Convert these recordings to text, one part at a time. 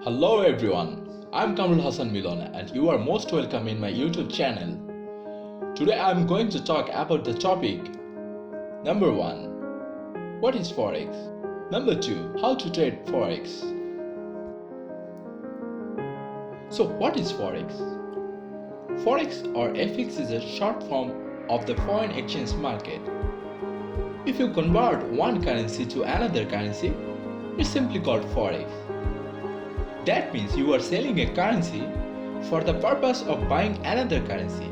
Hello everyone, I'm Kamrul Hassan Milona and you are most welcome in my YouTube channel. Today I'm going to talk about the topic Number 1. What is Forex? Number 2. How to trade Forex. So what is Forex? Forex or FX is a short form of the foreign exchange market. If you convert one currency to another currency, it's simply called Forex. That means you are selling a currency for the purpose of buying another currency.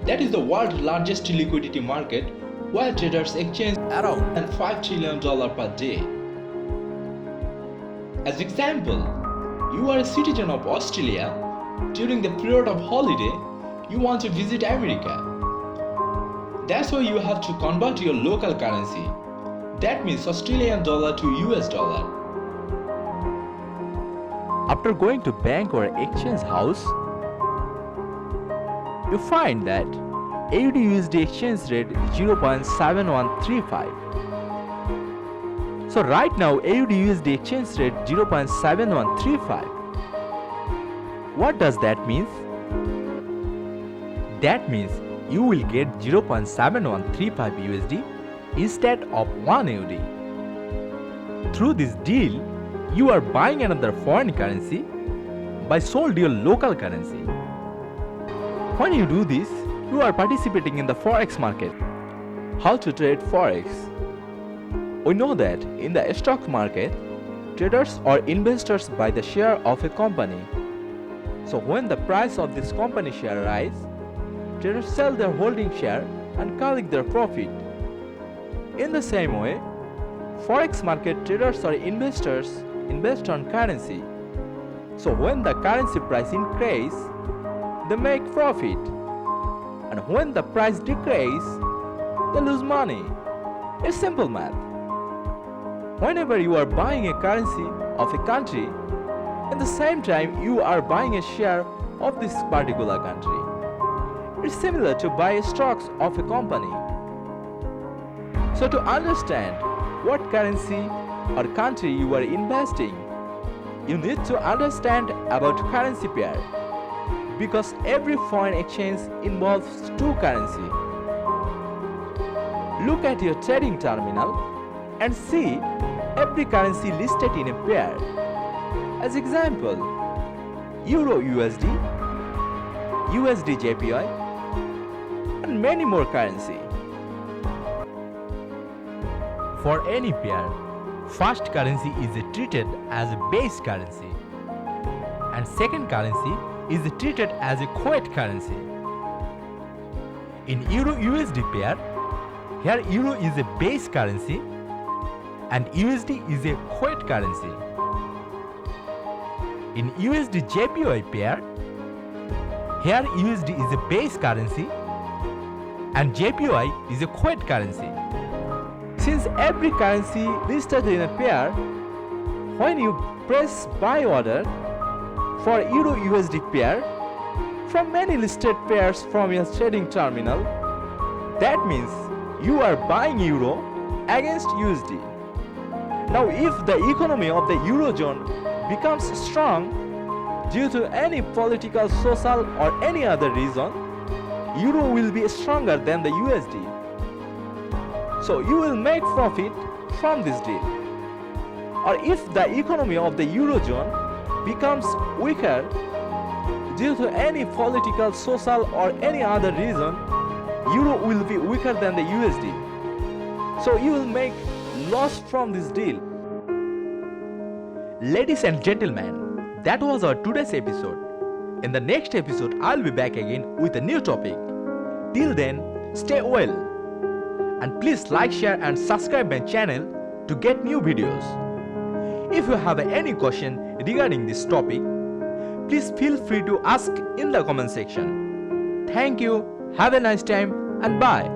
That is the world's largest liquidity market where traders exchange around $5 trillion per day. As example, you are a citizen of Australia. During the period of holiday, you want to visit America. That's why you have to convert your local currency. That means Australian dollar to US dollar. After going to bank or exchange house, you find that AUD-USD exchange rate 0.7135. So right now AUD-USD exchange rate 0.7135. What does that mean? That means you will get 0.7135 USD instead of 1 AUD. Through this deal, you are buying another foreign currency by sold your local currency. When you do this, you are participating in the Forex market. How to trade Forex? We know that in the stock market, traders or investors buy the share of a company. So when the price of this company share rise, traders sell their holding share and collect their profit. In the same way, Forex market traders or investors invest on currency. So when the currency price increase, they make profit. And when the price decrease, they lose money. It's simple math. Whenever you are buying a currency of a country, at the same time you are buying a share of this particular country. It's similar to buy stocks of a company. So to understand what currency or country you are investing, you need to understand about currency pair, because every foreign exchange involves two currency. Look at your trading terminal and see every currency listed in a pair. As example, Euro USD, USD JPY, and many more currency. For any pair, first currency is treated as a base currency and second currency is treated as a quote currency. In Euro USD pair, here Euro is a base currency and USD is a quote currency. In USD JPY pair, here USD is a base currency and JPY is a quote currency. Since every currency listed in a pair, when you press buy order for Euro USD pair from many listed pairs from your trading terminal, that means you are buying Euro against USD. Now if the economy of the Eurozone becomes strong due to any political, social or any other reason, Euro will be stronger than the USD. So you will make profit from this deal. Or if the economy of the Eurozone becomes weaker due to any political, social or any other reason, Euro will be weaker than the USD. So you will make loss from this deal. Ladies and gentlemen, that was our today's episode. In the next episode, I'll be back again with a new topic. Till then, stay well. And please like, share and subscribe my channel to get new videos. If you have any question regarding this topic, please feel free to ask in the comment section. Thank you, have a nice time and bye.